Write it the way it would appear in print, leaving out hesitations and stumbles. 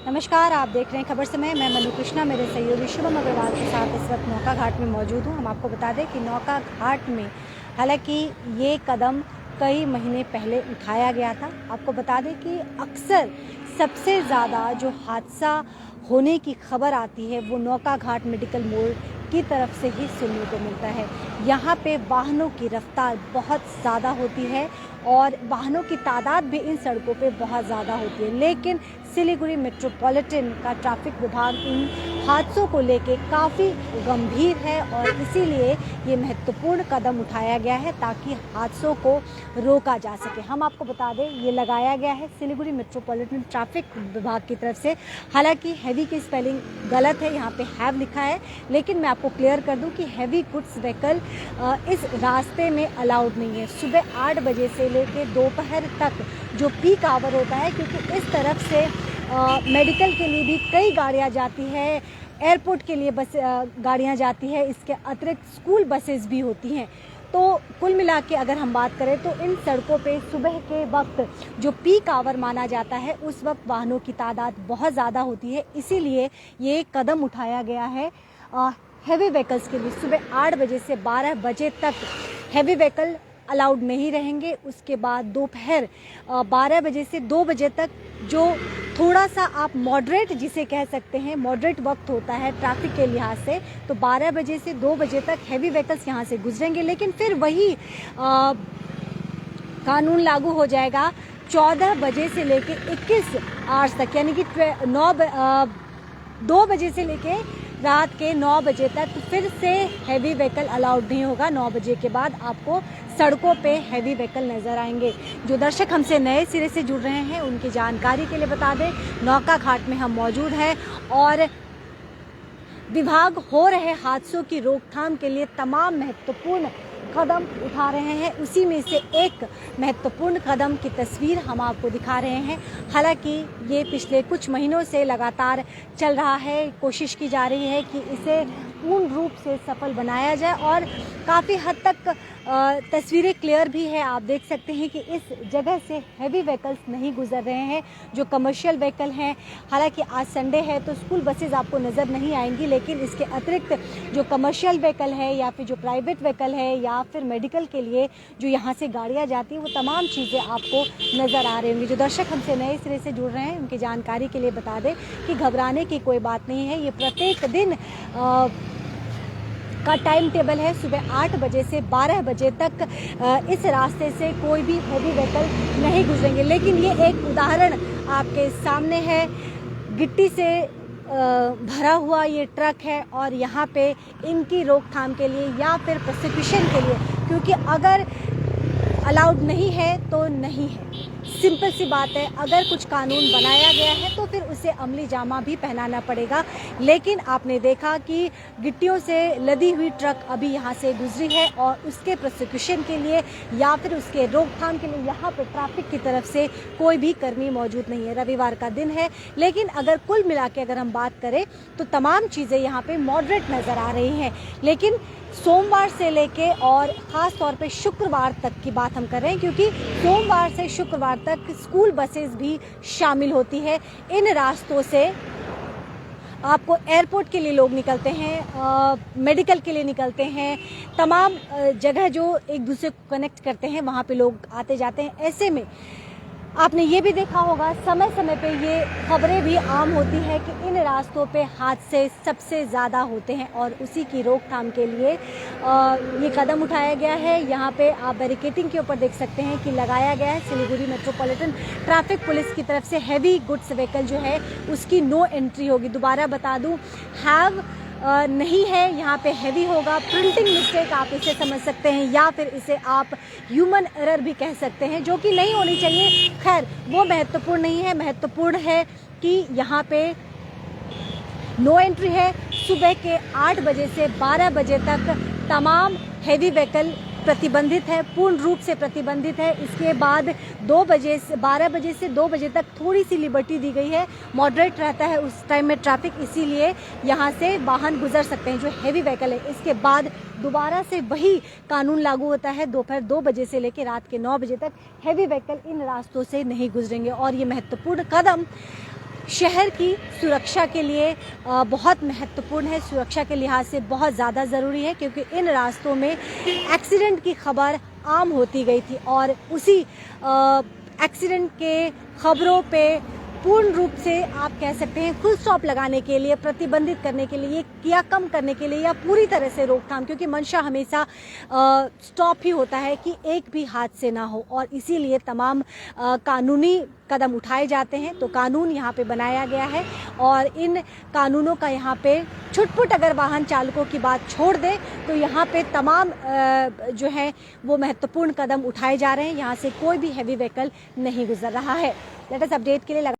नमस्कार, आप देख रहे हैं खबर समय। मैं मनु कृष्णा, मेरे सहयोगी शुभम अग्रवाल के साथ इस वक्त नौका घाट में मौजूद हूं। हम आपको बता दें कि नौका घाट में हालांकि ये कदम कई महीने पहले उठाया गया था। आपको बता दें कि अक्सर सबसे ज़्यादा जो हादसा होने की खबर आती है वो नौका घाट मेडिकल मोड़ की तरफ से ही सुनने को मिलता है। यहाँ पे वाहनों की रफ्तार बहुत ज़्यादा होती है और वाहनों की तादाद भी इन सड़कों पे बहुत ज़्यादा होती है, लेकिन सिलीगुड़ी मेट्रोपॉलिटन का ट्रैफिक विभाग इन हादसों को लेके काफ़ी गंभीर है और इसीलिए ये महत्वपूर्ण कदम उठाया गया है ताकि हादसों को रोका जा सके। हम आपको बता दें ये लगाया गया है सिलीगुड़ी मेट्रोपॉलिटन ट्रैफिक विभाग की तरफ से। हालांकि हैवी की स्पेलिंग गलत है, यहाँ पे हैव लिखा है, लेकिन मैं आपको क्लियर कर दूं कि हैवी गुड्स व्हीकल इस रास्ते में अलाउड नहीं है। सुबह 8 बजे से लेकर दोपहर तक जो पीक आवर होता है, क्योंकि इस तरफ से मेडिकल के लिए भी कई गाड़ियाँ जाती है, एयरपोर्ट के लिए गाड़ियाँ जाती है, इसके अतिरिक्त स्कूल बसेस भी होती हैं। तो कुल मिला के अगर हम बात करें तो इन सड़कों पे सुबह के वक्त जो पीक आवर माना जाता है उस वक्त वाहनों की तादाद बहुत ज़्यादा होती है। इसीलिए ये कदम उठाया गया है हैवी व्हीकल्स के लिए। सुबह 8 बजे से 12 बजे तक हैवी व्हीकल अलाउड नहीं रहेंगे। उसके बाद दोपहर 12 बजे से 2 बजे तक जो थोड़ा सा आप मॉडरेट जिसे कह सकते हैं, मॉडरेट वक्त होता है ट्रैफिक के लिहाज से, तो 12 बजे से 2 बजे तक हैवी व्हीकल्स यहाँ से गुजरेंगे। लेकिन फिर वही कानून लागू हो जाएगा 14 बजे से लेके 21 आवर्स तक, यानी कि 2 बजे से लेके रात के 9 बजे तक फिर से हैवी व्हीकल अलाउड नहीं होगा। 9 बजे के बाद आपको सड़कों पे हैवी व्हीकल नजर आएंगे। जो दर्शक हमसे नए सिरे से जुड़ रहे हैं उनकी जानकारी के लिए बता दें, नौका घाट में हम मौजूद हैं और विभाग हो रहे हादसों की रोकथाम के लिए तमाम महत्वपूर्ण कदम उठा रहे हैं। उसी में से एक महत्वपूर्ण कदम की तस्वीर हम आपको दिखा रहे हैं। हालांकि ये पिछले कुछ महीनों से लगातार चल रहा है, कोशिश की जा रही है कि इसे पूर्ण रूप से सफल बनाया जाए और काफ़ी हद तक तस्वीरें क्लियर भी है। आप देख सकते हैं कि इस जगह से हैवी व्हीकल्स नहीं गुजर रहे हैं, जो कमर्शियल व्हीकल हैं। हालांकि आज संडे है तो स्कूल बसेज आपको नज़र नहीं आएंगी, लेकिन इसके अतिरिक्त जो कमर्शियल व्हीकल है या फिर जो प्राइवेट व्हीकल है या फिर मेडिकल के लिए जो यहाँ से गाड़ियाँ जाती हैं, वो तमाम चीज़ें आपको नज़र आ रही होंगी। जो दर्शक हमसे नए सिरे से जुड़ रहे हैं उनकी जानकारी के लिए बता दें कि घबराने की कोई बात नहीं है। ये प्रत्येक दिन का टाइम टेबल है। सुबह 8 बजे से 12 बजे तक इस रास्ते से कोई भी हैवी व्हीकल नहीं गुजरेंगे। लेकिन ये एक उदाहरण आपके सामने है, गिट्टी से भरा हुआ ये ट्रक है और यहाँ पे इनकी रोकथाम के लिए या फिर प्रोसिक्यूशन के लिए, क्योंकि अगर अलाउड नहीं है तो नहीं है, सिंपल सी बात है। अगर कुछ कानून बनाया गया है तो फिर उसे अमली जामा भी पहनाना पड़ेगा। लेकिन आपने देखा कि गिट्टियों से लदी हुई ट्रक अभी यहाँ से गुजरी है और उसके प्रोसिक्यूशन के लिए या फिर उसके रोकथाम के लिए यहाँ पर ट्रैफिक की तरफ से कोई भी कर्मी मौजूद नहीं है। रविवार का दिन है, लेकिन अगर कुल मिला के अगर हम बात करें तो तमाम चीज़ें यहाँ पे मॉडरेट नज़र आ रही हैं। लेकिन सोमवार से लेके और ख़ास तौर पे शुक्रवार तक की बात हम कर रहे हैं, क्योंकि सोमवार से शुक्रवार तक स्कूल बसेस भी शामिल होती है। इन रास्तों से आपको एयरपोर्ट के लिए लोग निकलते हैं, मेडिकल के लिए निकलते हैं, तमाम जगह जो एक दूसरे को कनेक्ट करते हैं वहाँ पे लोग आते जाते हैं। ऐसे में आपने ये भी देखा होगा, समय समय पे ये खबरें भी आम होती है कि इन रास्तों पे हादसे सबसे ज़्यादा होते हैं और उसी की रोकथाम के लिए ये कदम उठाया गया है। यहाँ पे आप बैरिकेडिंग के ऊपर देख सकते हैं कि लगाया गया है सिलीगुड़ी मेट्रोपॉलिटन ट्रैफिक पुलिस की तरफ से। हैवी गुड्स व्हीकल जो है उसकी नो एंट्री होगी। दोबारा बता दूँ, हैव नहीं है, यहाँ पे हैवी होगा। प्रिंटिंग मिस्टेक आप इसे समझ सकते हैं या फिर इसे आप ह्यूमन एरर भी कह सकते हैं, जो कि नहीं होनी चाहिए। खैर वो महत्वपूर्ण नहीं है, महत्वपूर्ण है कि यहाँ पे नो एंट्री है। सुबह के 8 बजे से 12 बजे तक तमाम हैवी व्हीकल प्रतिबंधित है, पूर्ण रूप से प्रतिबंधित है। इसके बाद 12 बजे से 2 बजे तक थोड़ी सी लिबर्टी दी गई है, मॉडरेट रहता है उस टाइम में ट्रैफिक, इसीलिए यहाँ से वाहन गुजर सकते हैं जो हैवी व्हीकल है। इसके बाद दोबारा से वही कानून लागू होता है, दोपहर 2 बजे से लेकर रात के 9 बजे तक हैवी व्हीकल इन रास्तों से नहीं गुजरेंगे। और ये महत्वपूर्ण कदम शहर की सुरक्षा के लिए बहुत महत्वपूर्ण है, सुरक्षा के लिहाज से बहुत ज़्यादा ज़रूरी है, क्योंकि इन रास्तों में एक्सीडेंट की खबर आम होती गई थी और उसी एक्सीडेंट के खबरों पे पूर्ण रूप से आप कह सकते हैं फुल स्टॉप लगाने के लिए, प्रतिबंधित करने के लिए या कम करने के लिए या पूरी तरह से रोकथाम, क्योंकि मंशा हमेशा स्टॉप ही होता है कि एक भी हादसे ना हो, और इसीलिए तमाम कानूनी कदम उठाए जाते हैं। तो कानून यहाँ पे बनाया गया है और इन कानूनों का यहाँ पे छुटपुट अगर वाहन चालकों की बात छोड़ दें तो यहाँ पे तमाम जो है वो महत्वपूर्ण कदम उठाए जा रहे हैं। यहाँ से कोई भी हैवी व्हीकल नहीं गुजर रहा है। लेटेस्ट अपडेट के लिए